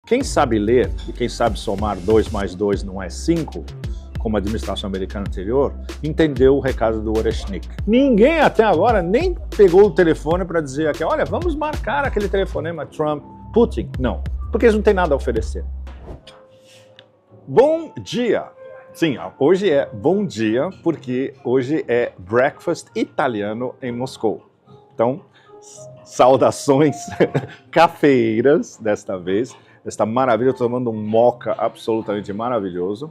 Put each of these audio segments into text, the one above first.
Quem sabe ler e quem sabe somar 2 mais 2 não é 5, como a administração americana anterior, entendeu o recado do Oreshnik. Ninguém até agora nem pegou o telefone para dizer aqui, olha, vamos marcar aquele telefonema Trump-Putin. Não, porque eles não têm nada a oferecer. Bom dia! Sim, hoje é bom dia, porque hoje é breakfast italiano em Moscou. Então, saudações cafeeiras desta vez. Esta maravilha, eu estou tomando um mocha absolutamente maravilhoso.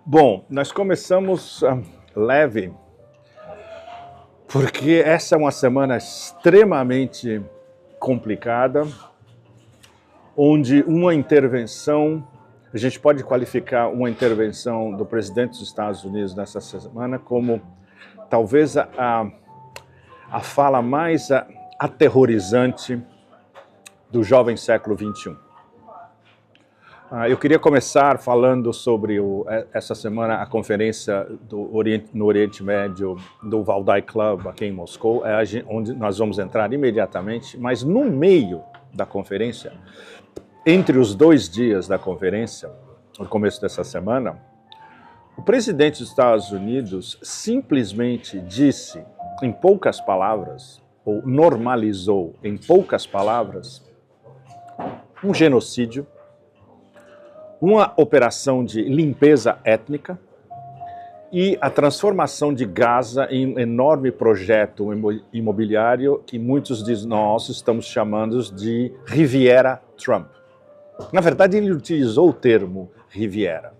Bom, nós começamos leve, porque essa é uma semana extremamente complicada, onde uma intervenção, a gente pode qualificar uma intervenção do presidente dos Estados Unidos nessa semana como talvez a fala mais aterrorizante do jovem século XXI. Eu queria começar falando sobre essa semana a conferência no Oriente Médio do Valdai Club aqui em Moscou, onde nós vamos entrar imediatamente, mas no meio da conferência, entre os 2 dias da conferência, no começo dessa semana, o presidente dos Estados Unidos simplesmente disse, em poucas palavras, ou normalizou em poucas palavras, um genocídio, uma operação de limpeza étnica e a transformação de Gaza em um enorme projeto imobiliário que muitos de nós estamos chamando de Riviera Trump. Na verdade, ele utilizou o termo Riviera.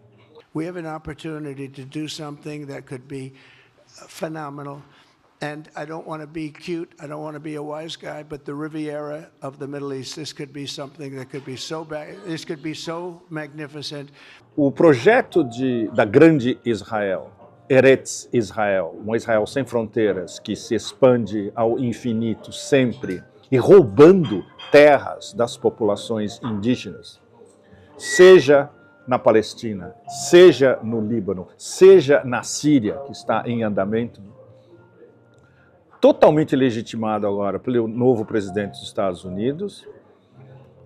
We have an opportunity to do something that could be phenomenal. And I don't want to be cute, I don't want to be a wise guy, but the Riviera of the Middle East, this could be something that could be so bad, this could be so magnificent. O projeto da grande Israel, Eretz Israel, um Israel sem fronteiras que se expande ao infinito sempre e roubando terras das populações indígenas, seja na Palestina, seja no Líbano, seja na Síria, que está em andamento, totalmente legitimado agora pelo novo presidente dos Estados Unidos,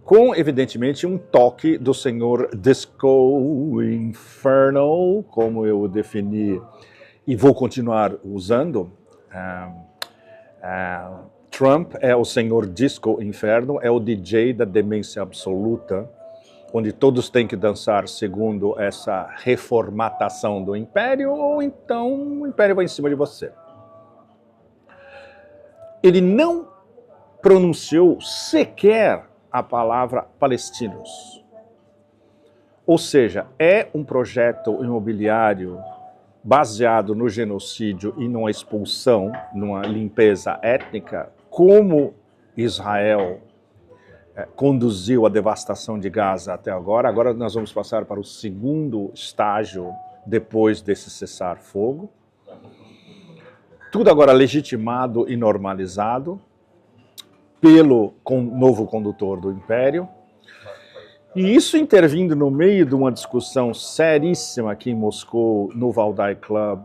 com, evidentemente, um toque do senhor Disco Inferno, como eu o defini e vou continuar usando. Trump é o senhor Disco Inferno, é o DJ da demência absoluta, onde todos têm que dançar segundo essa reformatação do império, ou então o império vai em cima de você. Ele não pronunciou sequer a palavra palestinos. Ou seja, é um projeto imobiliário baseado no genocídio e numa expulsão, numa limpeza étnica, como Israel conduziu a devastação de Gaza até agora. Agora nós vamos passar para o segundo estágio depois desse cessar-fogo. Tudo agora legitimado e normalizado pelo novo condutor do Império. E isso intervindo no meio de uma discussão seríssima aqui em Moscou, no Valdai Club.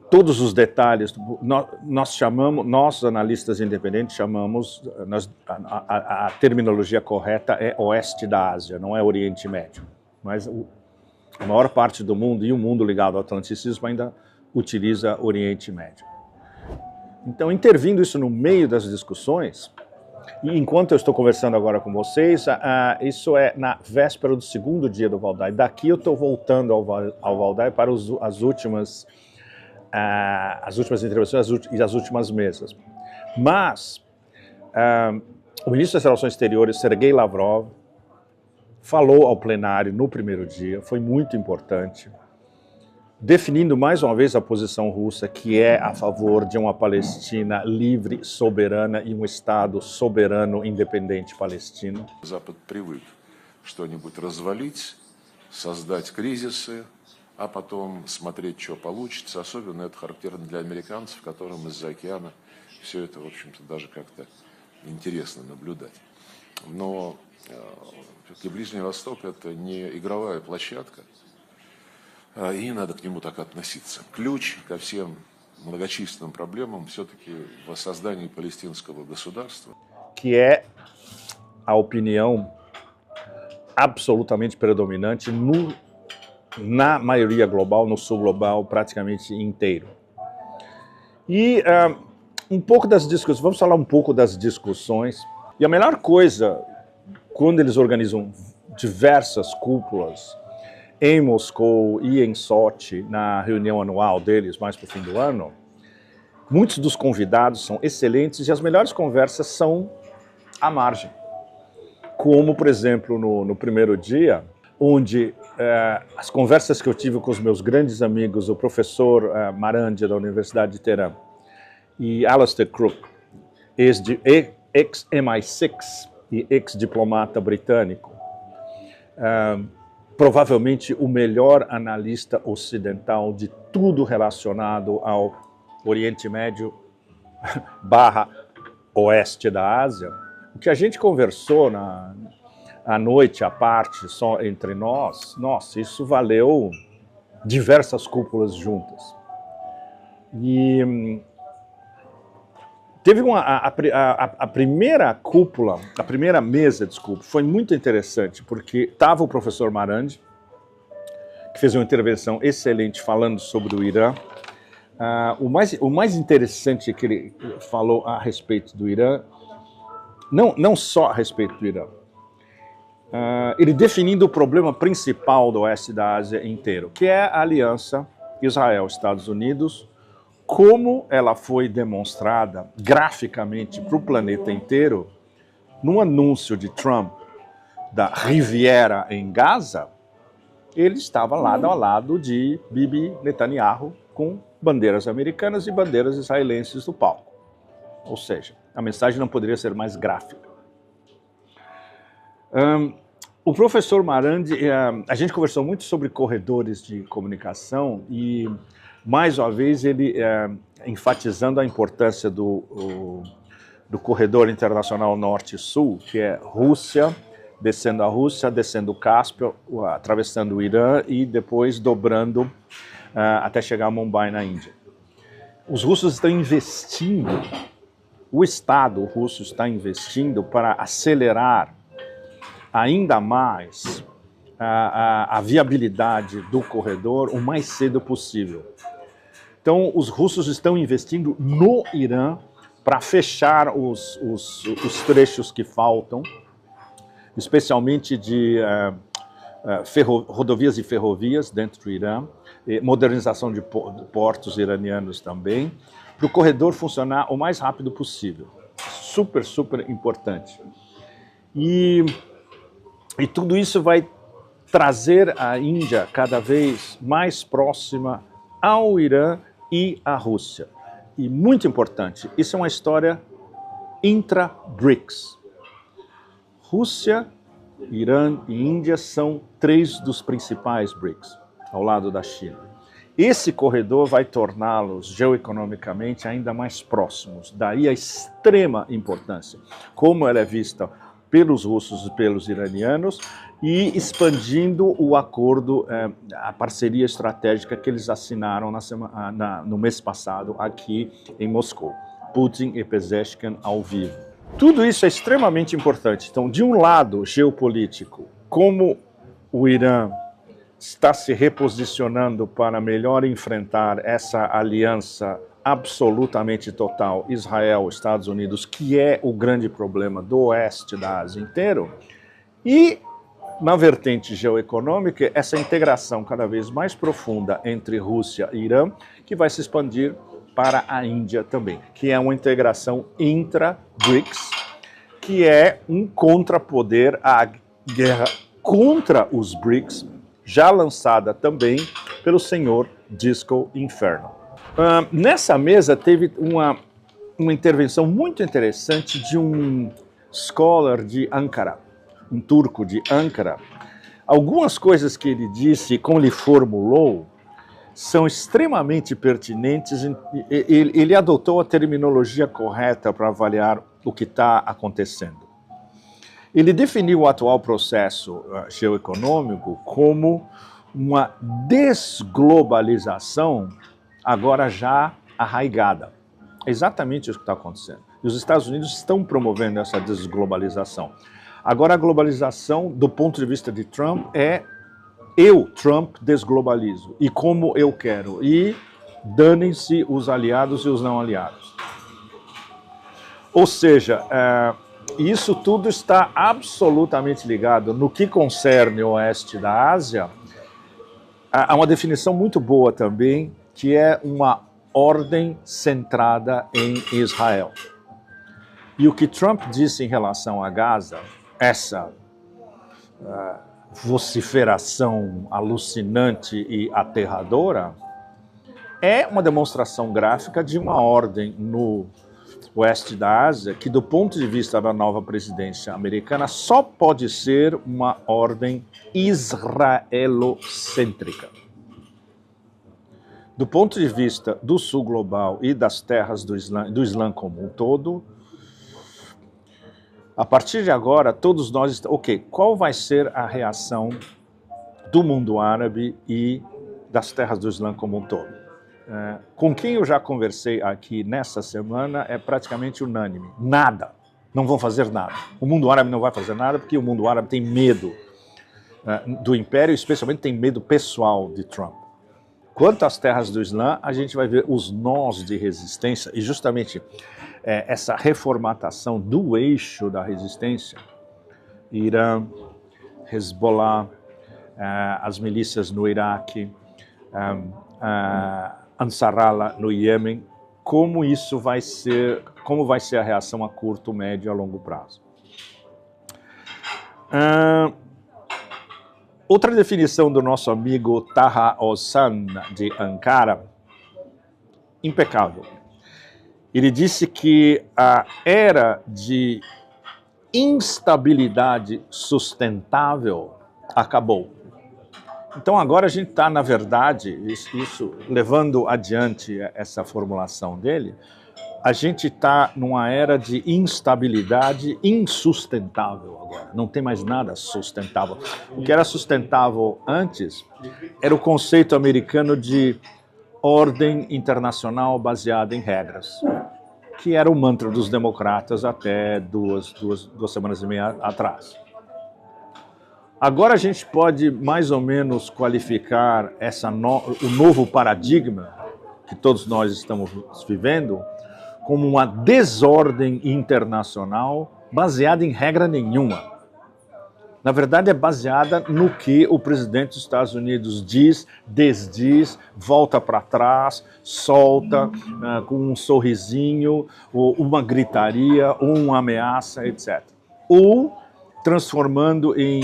Todos os detalhes, nós analistas independentes chamamos, a terminologia correta é Oeste da Ásia, não é Oriente Médio. Mas a maior parte do mundo, e o mundo ligado ao atlanticismo, ainda utiliza Oriente Médio. Então, intervindo isso no meio das discussões, e enquanto eu estou conversando agora com vocês, isso é na véspera do segundo dia do Valdai. Daqui eu estou voltando ao Valdai para as últimas intervenções e as últimas mesas. Mas o ministro das Relações Exteriores, Sergei Lavrov, falou ao plenário no primeiro dia, foi muito importante, definindo mais uma vez a posição russa, que é a favor de uma Palestina livre, soberana e um Estado soberano, independente palestino. Запад привык что-нибудь развалить, создать кризисы, а потом смотреть, что получится. Особенно это характерно для американцев, которым из-за океана все это, в общем-то, даже как-то интересно наблюдать. Но все-таки Ближний Восток – это не игровая площадка, и не надо к нему так относиться. Ключ ко всем многочисленным проблемам все-таки в воссоздании палестинского государства. Que é a opinião absolutamente predominante na maioria global, no sul global praticamente inteiro. E um pouco das discussões, vamos falar um pouco das discussões. E a melhor coisa, quando eles organizam diversas cúpulas em Moscou e em Sochi, na reunião anual deles, mais para o fim do ano, muitos dos convidados são excelentes e as melhores conversas são à margem. Como, por exemplo, no primeiro dia, onde as conversas que eu tive com os meus grandes amigos, o professor Marandi, da Universidade de Teherã, e Alastair Crooke, ex-MI6 e ex-diplomata britânico, provavelmente o melhor analista ocidental de tudo relacionado ao Oriente Médio / Oeste da Ásia. O que a gente conversou à noite, à parte, só entre nós, nossa, isso valeu diversas cúpulas juntas. E teve a primeira cúpula, a primeira mesa, desculpa, foi muito interessante, porque estava o professor Marandi, que fez uma intervenção excelente falando sobre o Irã. O mais interessante que ele falou a respeito do Irã, não só a respeito do Irã, ele definindo o problema principal do oeste da Ásia inteiro, que é a aliança Israel-Estados Unidos, como ela foi demonstrada graficamente para o planeta inteiro no anúncio de Trump da Riviera em Gaza. Ele estava lado a lado de Bibi Netanyahu com bandeiras americanas e bandeiras israelenses no palco. Ou seja, a mensagem não poderia ser mais gráfica. O professor Marandi, a gente conversou muito sobre corredores de comunicação e, mais uma vez, ele enfatizando a importância do corredor internacional norte-sul, que é Rússia, descendo a Rússia, descendo o Cáspio, atravessando o Irã e depois dobrando até chegar a Mumbai, na Índia. Os russos estão investindo, o Estado russo está investindo para acelerar ainda mais a viabilidade do corredor o mais cedo possível. Então, os russos estão investindo no Irã para fechar os trechos que faltam, especialmente de rodovias e ferrovias dentro do Irã, modernização de portos iranianos também, para o corredor funcionar o mais rápido possível. Super, super importante. E tudo isso vai trazer a Índia cada vez mais próxima ao Irã e à Rússia. E muito importante, isso é uma história intra-BRICS. Rússia, Irã e Índia são 3 dos principais BRICS, ao lado da China. Esse corredor vai torná-los geoeconomicamente ainda mais próximos, daí a extrema importância, como ela é vista pelos russos e pelos iranianos, e expandindo o acordo, a parceria estratégica que eles assinaram no mês passado aqui em Moscou. Putin e Pezeshkian ao vivo. Tudo isso é extremamente importante. Então, de um lado geopolítico, como o Irã está se reposicionando para melhor enfrentar essa aliança absolutamente total Israel, Estados Unidos, que é o grande problema do oeste da Ásia inteiro, e na vertente geoeconômica, essa integração cada vez mais profunda entre Rússia e Irã, que vai se expandir para a Índia também, que é uma integração intra-BRICS, que é um contrapoder à guerra contra os BRICS, já lançada também pelo senhor Disco Inferno. Nessa mesa teve uma intervenção muito interessante de um scholar de Ankara, um turco de Ankara. Algumas coisas que ele disse, como ele formulou, são extremamente pertinentes. Ele adotou a terminologia correta para avaliar o que está acontecendo. Ele definiu o atual processo geoeconômico como uma desglobalização, agora já arraigada. É exatamente isso que está acontecendo. E os Estados Unidos estão promovendo essa desglobalização. Agora, a globalização, do ponto de vista de Trump, é eu, Trump, desglobalizo. E como eu quero. E danem-se os aliados e os não aliados. Ou seja, isso tudo está absolutamente ligado. No que concerne o oeste da Ásia, há uma definição muito boa também, que é uma ordem centrada em Israel. E o que Trump disse em relação a Gaza, essa vociferação alucinante e aterradora, é uma demonstração gráfica de uma ordem no oeste da Ásia que, do ponto de vista da nova presidência americana, só pode ser uma ordem israelocêntrica. Do ponto de vista do sul global e das terras do Islã como um todo, a partir de agora, todos nós... qual vai ser a reação do mundo árabe e das terras do Islã como um todo? Com quem eu já conversei aqui nessa semana é praticamente unânime. Nada. Não vão fazer nada. O mundo árabe não vai fazer nada porque o mundo árabe tem medo do império, especialmente tem medo pessoal de Trump. Quanto às terras do Islã, a gente vai ver os nós de resistência e justamente essa reformatação do eixo da resistência, Irã, Hezbollah, as milícias no Iraque, Ansarallah no Iêmen, como vai ser a reação a curto, médio e a longo prazo. Outra definição do nosso amigo Taha Ozan, de Ankara, impecável. Ele disse que a era de instabilidade sustentável acabou. Então agora a gente está, na verdade, isso levando adiante essa formulação dele, a gente está numa era de instabilidade insustentável agora. Não tem mais nada sustentável. O que era sustentável antes era o conceito americano de ordem internacional baseada em regras, que era o mantra dos democratas até duas semanas e meia atrás. Agora a gente pode mais ou menos qualificar o novo paradigma que todos nós estamos vivendo como uma desordem internacional baseada em regra nenhuma. Na verdade, é baseada no que o presidente dos Estados Unidos diz, desdiz, volta para trás, solta com um sorrisinho, ou uma gritaria, ou uma ameaça, etc. Ou transformando em,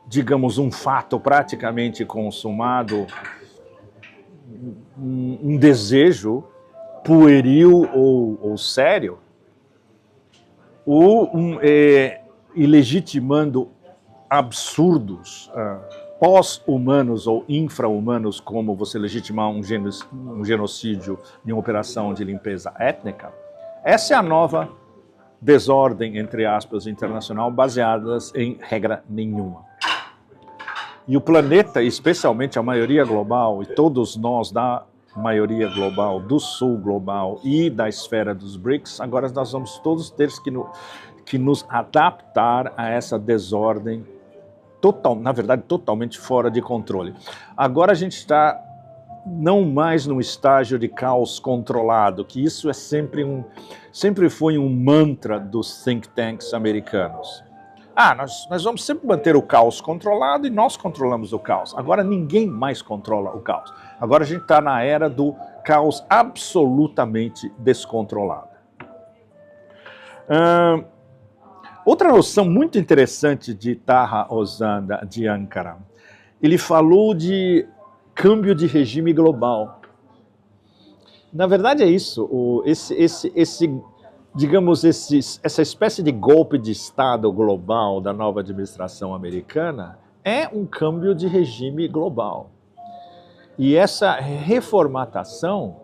digamos, um fato praticamente consumado, um desejo pueril ou sério, ou e legitimando absurdos pós-humanos ou infra-humanos, como você legitimar um genocídio em uma operação de limpeza étnica. Essa é a nova desordem, entre aspas, internacional, baseadas em regra nenhuma. E o planeta, especialmente a maioria global, e todos nós da maioria global, do sul global e da esfera dos BRICS, agora nós vamos todos ter que nos adaptar a essa desordem, na verdade, totalmente fora de controle. Agora a gente está não mais num estágio de caos controlado, que isso é sempre foi um mantra dos think tanks americanos. Nós vamos sempre manter o caos controlado e nós controlamos o caos. Agora ninguém mais controla o caos. Agora a gente está na era do caos absolutamente descontrolado. Outra noção muito interessante de Taha Ozan, de Ankara, ele falou de câmbio de regime global. Na verdade é isso, essa espécie de golpe de Estado global da nova administração americana é um câmbio de regime global. E essa reformatação,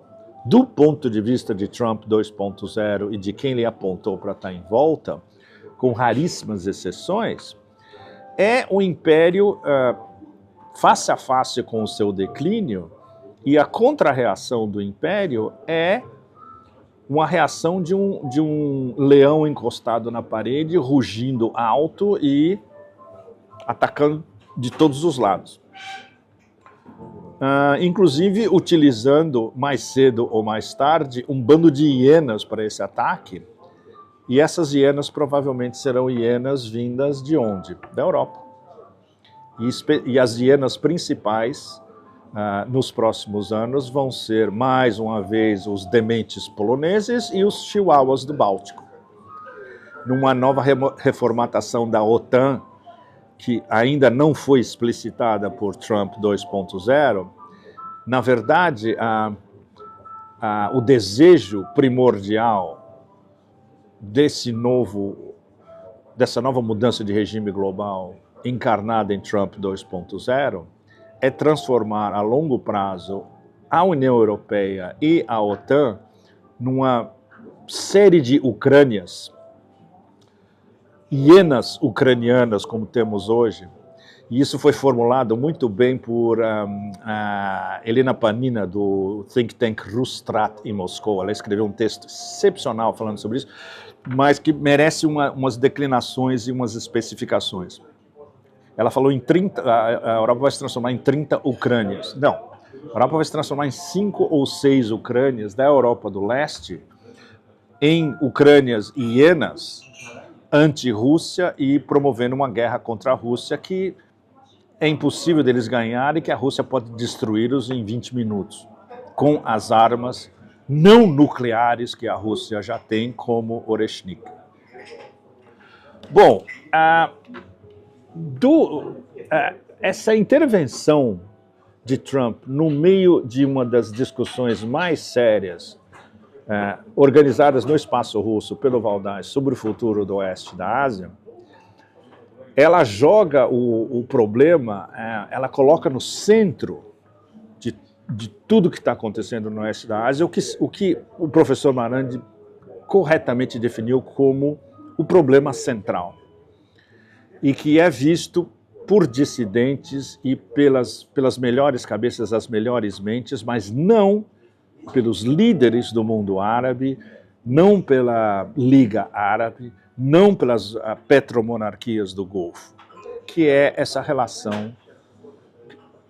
do ponto de vista de Trump 2.0 e de quem ele apontou para estar em volta, com raríssimas exceções, é um império face a face com o seu declínio E a contra-reação do Império é uma reação de um leão encostado na parede, rugindo alto e atacando de todos os lados. Inclusive utilizando mais cedo ou mais tarde um bando de hienas para esse ataque, e essas hienas provavelmente serão hienas vindas de onde? Da Europa. E as hienas principais nos próximos anos vão ser, mais uma vez, os dementes poloneses e os chihuahuas do Báltico. Numa nova reformatação da OTAN, que ainda não foi explicitada por Trump 2.0, na verdade, o desejo primordial dessa nova mudança de regime global encarnada em Trump 2.0 é transformar a longo prazo a União Europeia e a OTAN numa série de Ucrânias, hienas ucranianas como temos hoje, e isso foi formulado muito bem por Elena Panina, do think tank Russtrat em Moscou. Ela escreveu um texto excepcional falando sobre isso, mas que merece umas declinações e umas especificações. Ela falou em 30, a Europa vai se transformar em 30 Ucrânias. Não, a Europa vai se transformar em 5 ou 6 Ucrânias da Europa do Leste, em Ucrânias hienas, anti-Rússia e promovendo uma guerra contra a Rússia que é impossível deles ganharem e que a Rússia pode destruí-los em 20 minutos, com as armas não nucleares que a Rússia já tem, como Oreshnik. Bom, essa intervenção de Trump no meio de uma das discussões mais sérias organizadas no espaço russo pelo Valdai sobre o futuro do oeste da Ásia, ela joga o problema, ela coloca no centro de tudo que está acontecendo no oeste da Ásia o que o professor Marandi corretamente definiu como o problema central, e que é visto por dissidentes e pelas melhores cabeças, as melhores mentes, mas não pelos líderes do mundo árabe, não pela Liga Árabe, não pelas petromonarquias do Golfo, que é essa relação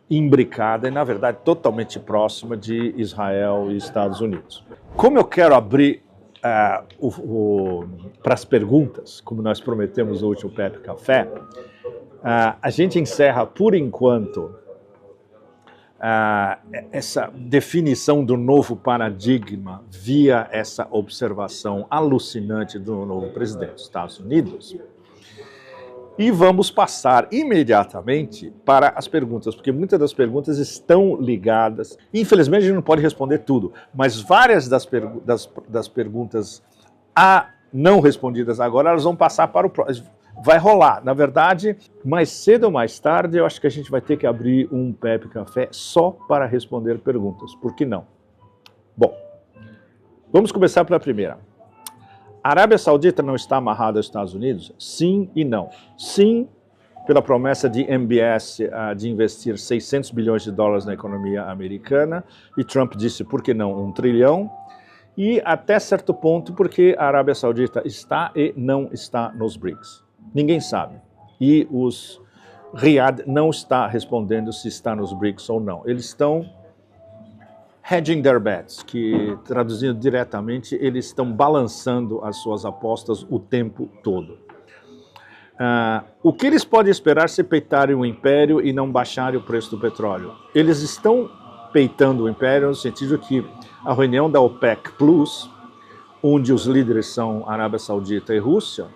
imbricada e, na verdade, totalmente próxima de Israel e Estados Unidos. Como eu quero abrir para as perguntas, como nós prometemos no último Pepe Café, a gente encerra, por enquanto, essa definição do novo paradigma via essa observação alucinante do novo presidente dos Estados Unidos. E vamos passar imediatamente para as perguntas, porque muitas das perguntas estão ligadas. Infelizmente, a gente não pode responder tudo, mas várias das perguntas não respondidas agora, elas vão passar para o próximo. Vai rolar. Na verdade, mais cedo ou mais tarde, eu acho que a gente vai ter que abrir um Pepe Café só para responder perguntas. Por que não? Bom, vamos começar pela primeira. A Arábia Saudita não está amarrada aos Estados Unidos? Sim e não. Sim, pela promessa de MBS de investir 600 bilhões de dólares na economia americana, e Trump disse, por que não, 1 trilhão? E até certo ponto, porque a Arábia Saudita está e não está nos BRICS. Ninguém sabe. E Riyadh não está respondendo se está nos BRICS ou não. Eles estão hedging their bets, que, traduzindo diretamente, eles estão balançando as suas apostas o tempo todo. O que eles podem esperar se peitarem o império e não baixarem o preço do petróleo? Eles estão peitando o império no sentido que a reunião da OPEC Plus, onde os líderes são Arábia Saudita e Rússia,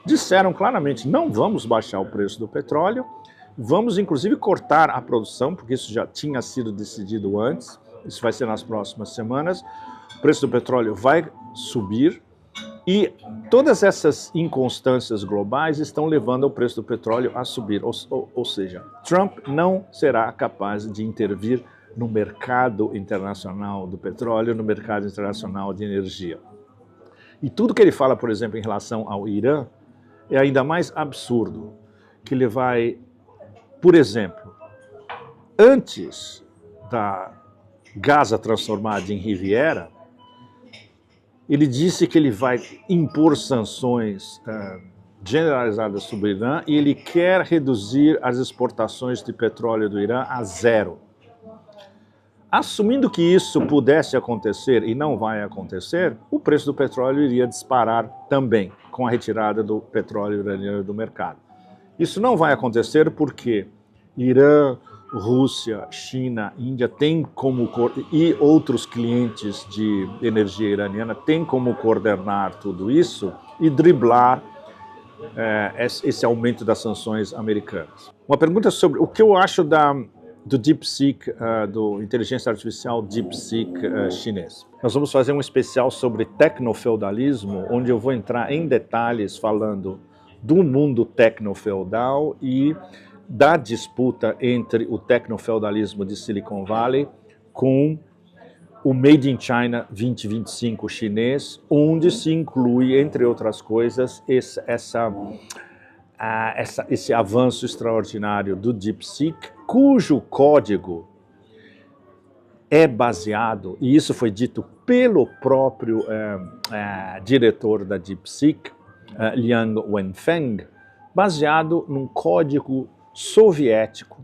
disseram claramente, não vamos baixar o preço do petróleo, vamos inclusive cortar a produção, porque isso já tinha sido decidido antes, isso vai ser nas próximas semanas, o preço do petróleo vai subir e todas essas inconstâncias globais estão levando o preço do petróleo a subir, ou seja, Trump não será capaz de intervir no mercado internacional do petróleo, no mercado internacional de energia. E tudo que ele fala, por exemplo, em relação ao Irã, é ainda mais absurdo, que ele vai, por exemplo, antes Gaza transformada em Riviera, ele disse que ele vai impor sanções generalizadas sobre o Irã e ele quer reduzir as exportações de petróleo do Irã a zero. Assumindo que isso pudesse acontecer e não vai acontecer, o preço do petróleo iria disparar também, com a retirada do petróleo iraniano do mercado. Isso não vai acontecer porque Irã, Rússia, China, Índia e outros clientes de energia iraniana têm como coordenar tudo isso e driblar esse aumento das sanções americanas. Uma pergunta sobre o que eu acho do DeepSeek, do inteligência artificial DeepSeek chinês. Nós vamos fazer um especial sobre tecnofeudalismo, onde eu vou entrar em detalhes falando do mundo tecnofeudal e da disputa entre o tecnofeudalismo de Silicon Valley com o Made in China 2025 chinês, onde se inclui, entre outras coisas, esse avanço extraordinário do DeepSeek, cujo código é baseado, e isso foi dito pelo próprio diretor da DeepSeek, Liang Wenfeng, baseado num código soviético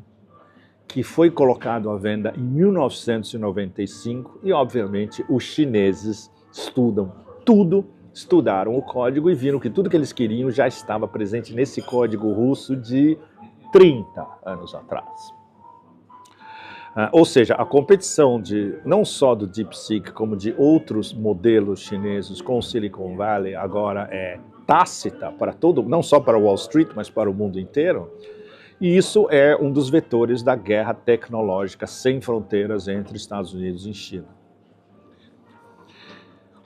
que foi colocado à venda em 1995 e, obviamente, os chineses estudaram o código e viram que tudo que eles queriam já estava presente nesse código russo de 30 anos atrás. Ou seja, a competição não só do DeepSeek, como de outros modelos chineses com o Silicon Valley agora é tácita para não só para Wall Street, mas para o mundo inteiro. E isso é um dos vetores da guerra tecnológica sem fronteiras entre Estados Unidos e China.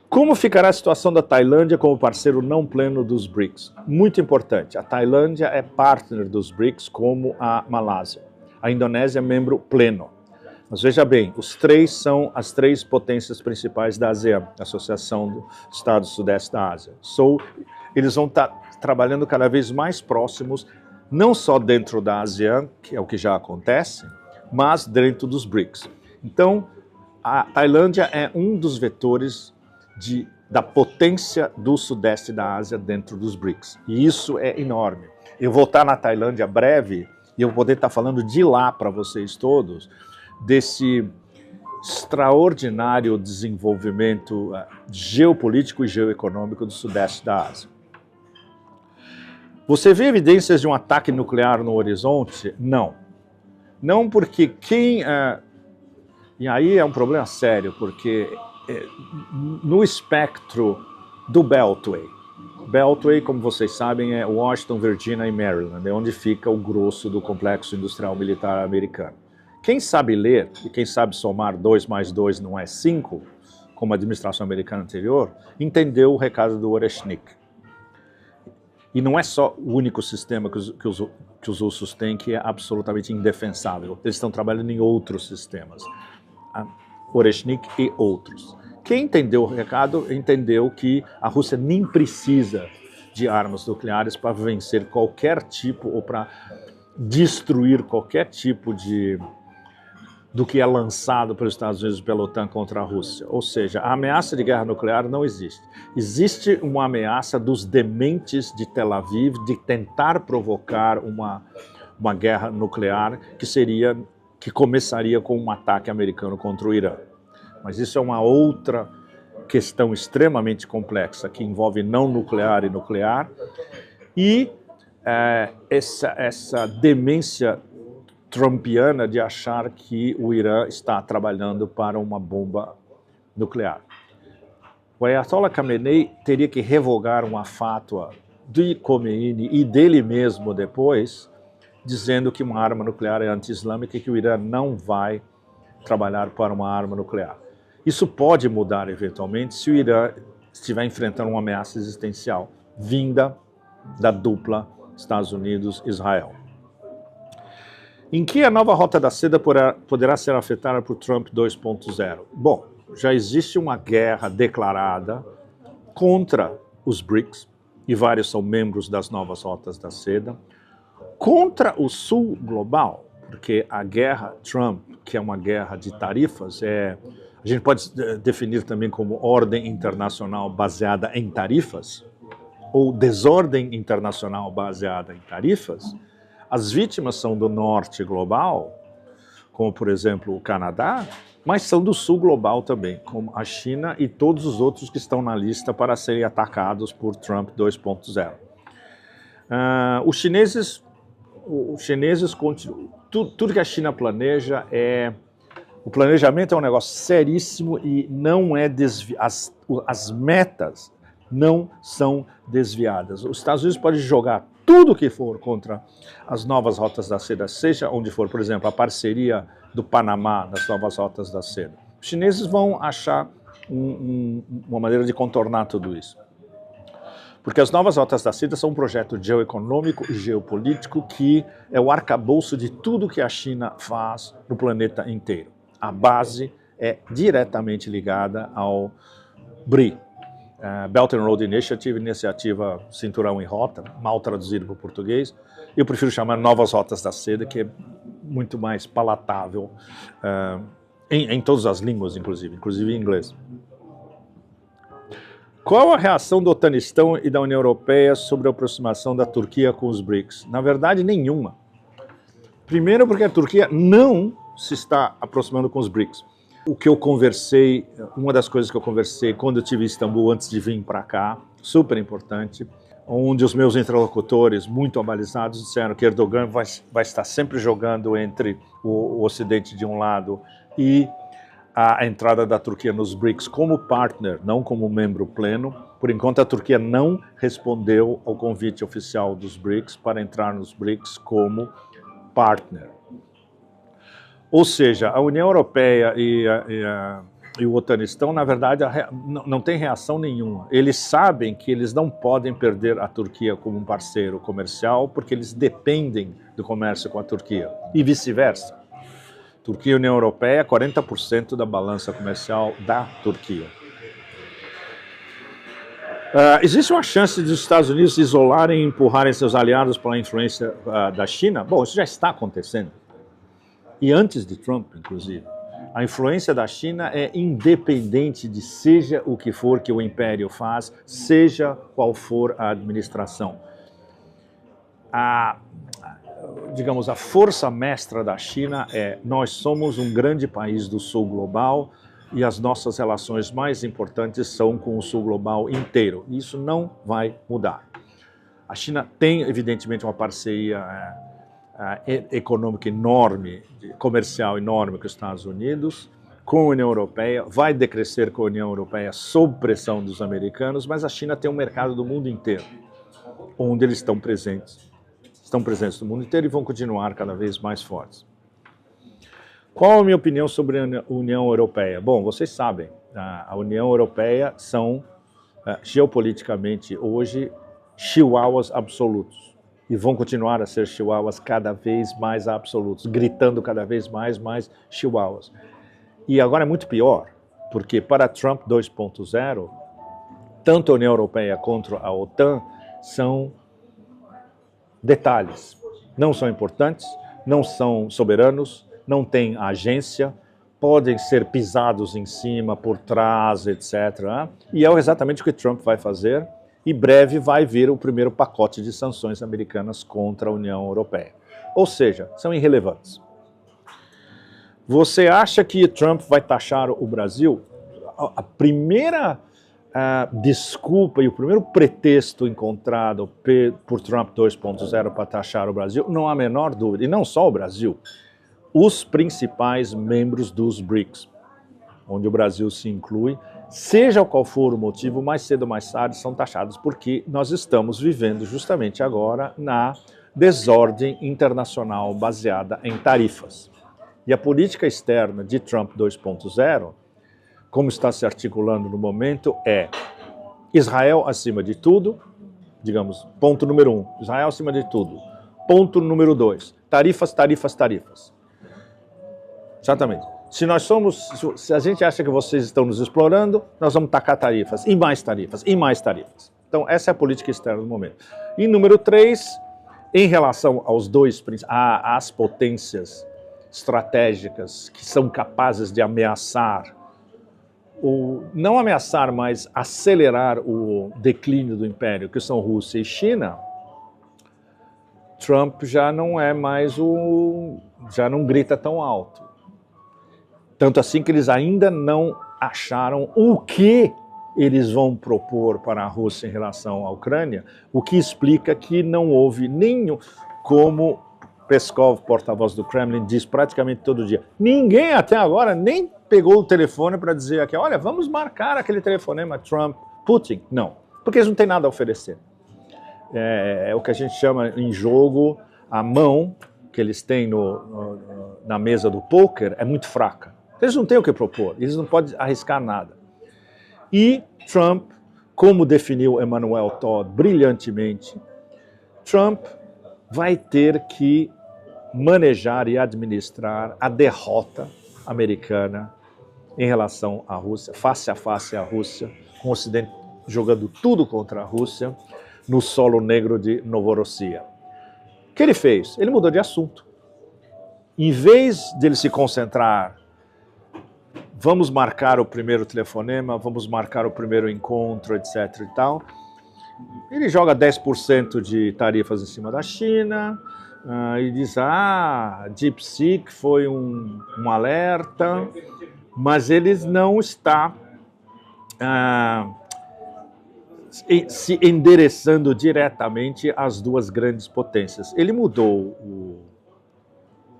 Como ficará a situação da Tailândia como parceiro não pleno dos BRICS? Muito importante, a Tailândia é partner dos BRICS como a Malásia. A Indonésia é membro pleno. Mas veja bem, os três são as três potências principais da ASEAN, Associação dos Estados do Sudeste da Ásia. Eles vão estar trabalhando cada vez mais próximos, não só dentro da ASEAN, que é o que já acontece, mas dentro dos BRICS. Então, a Tailândia é um dos vetores da potência do Sudeste da Ásia dentro dos BRICS. E isso é enorme. Eu vou estar na Tailândia breve e eu vou poder estar falando de lá para vocês todos, desse extraordinário desenvolvimento geopolítico e geoeconômico do Sudeste da Ásia. Você vê evidências de um ataque nuclear no horizonte? Não. Não porque e aí é um problema sério, porque no espectro do Beltway, como vocês sabem, é Washington, Virgínia e Maryland, é onde fica o grosso do complexo industrial militar americano. Quem sabe ler e quem sabe somar 2 mais 2 não é 5, como a administração americana anterior, entendeu o recado do Oreshnik. E não é só o único sistema que os russos têm que é absolutamente indefensável. Eles estão trabalhando em outros sistemas. Oreshnik e outros. Quem entendeu o recado entendeu que a Rússia nem precisa de armas nucleares para vencer qualquer tipo ou para destruir qualquer tipo do que é lançado pelos Estados Unidos e pela OTAN contra a Rússia. Ou seja, a ameaça de guerra nuclear não existe. Existe uma ameaça dos dementes de Tel Aviv de tentar provocar uma guerra nuclear que começaria com um ataque americano contra o Irã. Mas isso é uma outra questão extremamente complexa, que envolve não nuclear e nuclear, e essa demência trumpiana de achar que o Irã está trabalhando para uma bomba nuclear. O Ayatollah Khamenei teria que revogar uma fátua de Khomeini e dele mesmo depois, dizendo que uma arma nuclear é anti-islâmica e que o Irã não vai trabalhar para uma arma nuclear. Isso pode mudar eventualmente se o Irã estiver enfrentando uma ameaça existencial vinda da dupla Estados Unidos-Israel. Em que a nova Rota da Seda poderá ser afetada por Trump 2.0? Bom, já existe uma guerra declarada contra os BRICS, e vários são membros das novas Rotas da Seda, contra o Sul global, porque a guerra Trump, que é uma guerra de tarifas, a gente pode definir também como ordem internacional baseada em tarifas, ou desordem internacional baseada em tarifas. As vítimas são do norte global, como por exemplo o Canadá, mas são do sul global também, como a China e todos os outros que estão na lista para serem atacados por Trump 2.0. Os chineses continuam, tudo que a China planeja o planejamento é um negócio seríssimo e não é as metas não são desviadas. Os Estados Unidos podem jogar tudo o que for contra as novas rotas da seda, seja onde for, por exemplo, a parceria do Panamá nas novas rotas da seda. Os chineses vão achar uma maneira de contornar tudo isso. Porque as novas rotas da seda são um projeto geoeconômico e geopolítico que é o arcabouço de tudo que a China faz no planeta inteiro. A base é diretamente ligada ao BRI, Belt and Road Initiative, iniciativa Cinturão em Rota, mal traduzido para o português. Eu prefiro chamar Novas Rotas da Seda, que é muito mais palatável em todas as línguas, inclusive em inglês. Qual a reação do Otanistão e da União Europeia sobre a aproximação da Turquia com os BRICS? Na verdade, nenhuma. Primeiro porque a Turquia não se está aproximando com os BRICS. O que eu conversei, uma das coisas que eu conversei quando eu estive em Istambul antes de vir para cá, super importante, onde os meus interlocutores muito abalizados disseram que Erdogan vai estar sempre jogando entre o Ocidente de um lado e a entrada da Turquia nos BRICS como partner, não como membro pleno. Por enquanto, a Turquia não respondeu ao convite oficial dos BRICS para entrar nos BRICS como partner. Ou seja, a União Europeia e o Otanistão, na verdade, não tem reação nenhuma. Eles sabem que eles não podem perder a Turquia como um parceiro comercial, porque eles dependem do comércio com a Turquia, e vice-versa. Turquia e União Europeia, 40% da balança comercial da Turquia. Existe uma chance dos Estados Unidos se isolarem e empurrarem seus aliados pela influência da China? Bom, isso já está acontecendo. E antes de Trump, inclusive. A influência da China é independente de seja o que for que o império faz, seja qual for a administração. Digamos, a força mestra da China nós somos um grande país do sul global e as nossas relações mais importantes são com o sul global inteiro. Isso não vai mudar. A China tem, evidentemente, uma parceria econômica enorme, comercial enorme com os Estados Unidos, com a União Europeia, vai decrescer com a União Europeia sob pressão dos americanos, mas a China tem um mercado do mundo inteiro, onde eles estão presentes no mundo inteiro e vão continuar cada vez mais fortes. Qual a minha opinião sobre a União Europeia? Bom, vocês sabem, a União Europeia são, geopoliticamente hoje, chihuahuas absolutos. E vão continuar a ser chihuahuas cada vez mais absolutos, gritando cada vez mais chihuahuas. E agora é muito pior, porque para Trump 2.0, tanto a União Europeia quanto a OTAN são detalhes. Não são importantes, não são soberanos, não têm agência, podem ser pisados em cima, por trás, etc. E é exatamente o que Trump vai fazer. E breve vai vir o primeiro pacote de sanções americanas contra a União Europeia. Ou seja, são irrelevantes. Você acha que Trump vai taxar o Brasil? A primeira desculpa e o primeiro pretexto encontrado por Trump 2.0 para taxar o Brasil, não há a menor dúvida, e não só o Brasil, os principais membros dos BRICS, onde o Brasil se inclui, seja qual for o motivo, mais cedo ou mais tarde são taxados, porque nós estamos vivendo justamente agora na desordem internacional baseada em tarifas. E a política externa de Trump 2.0, como está se articulando no momento, é Israel acima de tudo, digamos, ponto número 1, Israel acima de tudo. Ponto número 2, tarifas, tarifas, tarifas. Exatamente. Se a gente acha que vocês estão nos explorando, nós vamos tacar tarifas, e mais tarifas, e mais tarifas. Então, essa é a política externa do momento. E número 3, Em relação aos às potências estratégicas que são capazes de ameaçar, ou não ameaçar, mas acelerar o declínio do império, que são Rússia e China, Trump já não é mais já não grita tão alto. Tanto assim que eles ainda não acharam o que eles vão propor para a Rússia em relação à Ucrânia, o que explica que não houve nenhum, como Peskov, porta-voz do Kremlin, diz praticamente todo dia, ninguém até agora nem pegou o telefone para dizer aqui, olha, vamos marcar aquele telefonema Trump-Putin. Não, porque eles não têm nada a oferecer. É o que a gente chama em jogo, a mão que eles têm na mesa do poker é muito fraca. Eles não têm o que propor, eles não podem arriscar nada. E Trump, como definiu Emmanuel Todd brilhantemente, Trump vai ter que manejar e administrar a derrota americana em relação à Rússia, face a face à Rússia, com o Ocidente jogando tudo contra a Rússia, no solo negro de Novorossiya. O que ele fez? Ele mudou de assunto. Em vez de ele se concentrar, vamos marcar o primeiro telefonema, vamos marcar o primeiro encontro, etc. e tal, ele joga 10% de tarifas em cima da China, e diz, DeepSeek foi um alerta, mas eles não está se endereçando diretamente às duas grandes potências. Ele mudou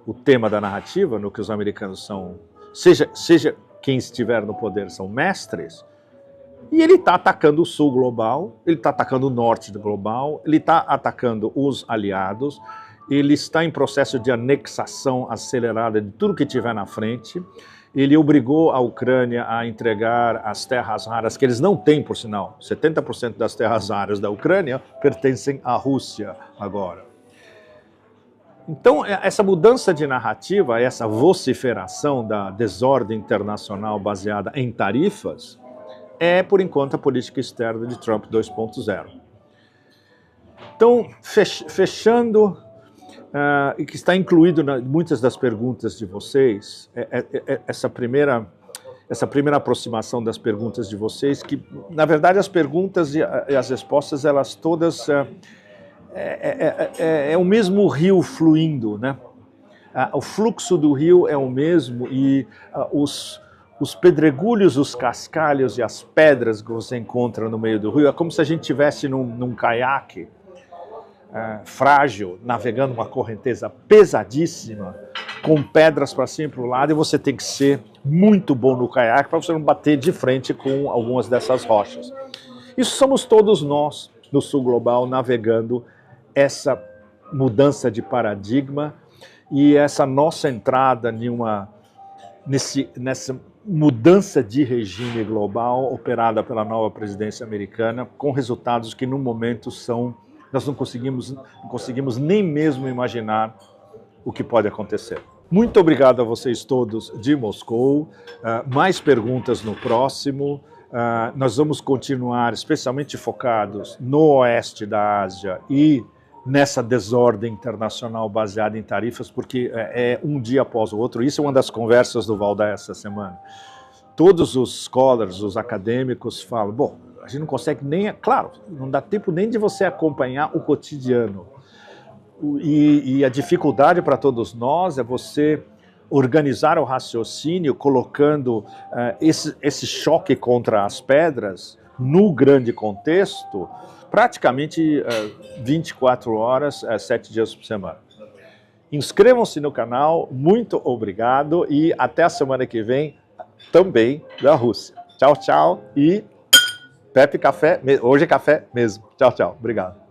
o tema da narrativa, no que os americanos são, seja quem estiver no poder, são mestres, e ele está atacando o sul global, ele está atacando o norte do global, ele está atacando os aliados, ele está em processo de anexação acelerada de tudo que tiver na frente. Ele obrigou a Ucrânia a entregar as terras raras, que eles não têm, por sinal. 70% das terras raras da Ucrânia pertencem à Rússia agora. Então, essa mudança de narrativa, essa vociferação da desordem internacional baseada em tarifas, é, por enquanto, a política externa de Trump 2.0. Então, fechando, e que está incluído em muitas das perguntas de vocês, essa primeira aproximação das perguntas de vocês, que, na verdade, as perguntas e as respostas, elas todas, é o mesmo rio fluindo, né? O fluxo do rio é o mesmo e os pedregulhos, os cascalhos e as pedras que você encontra no meio do rio, é como se a gente estivesse num caiaque frágil, navegando uma correnteza pesadíssima, com pedras para cima e para o lado, e você tem que ser muito bom no caiaque para você não bater de frente com algumas dessas rochas. Isso somos todos nós, no sul global, navegando essa mudança de paradigma e essa nossa entrada nessa mudança de regime global operada pela nova presidência americana, com resultados que, no momento, nós não conseguimos nem mesmo imaginar o que pode acontecer. Muito obrigado a vocês todos de Moscou. Mais perguntas no próximo. Nós vamos continuar especialmente focados no oeste da Ásia e nessa desordem internacional baseada em tarifas, porque é um dia após o outro. Isso é uma das conversas do Valdai essa semana. Todos os scholars, os acadêmicos falam, bom, a gente não consegue nem, claro, não dá tempo nem de você acompanhar o cotidiano. E a dificuldade para todos nós é você organizar o raciocínio colocando esse choque contra as pedras no grande contexto, praticamente 24 horas, 7 dias por semana. Inscrevam-se no canal, muito obrigado e até a semana que vem, também da Rússia. Tchau, tchau e Pepe Café, hoje é café mesmo. Tchau, tchau, obrigado.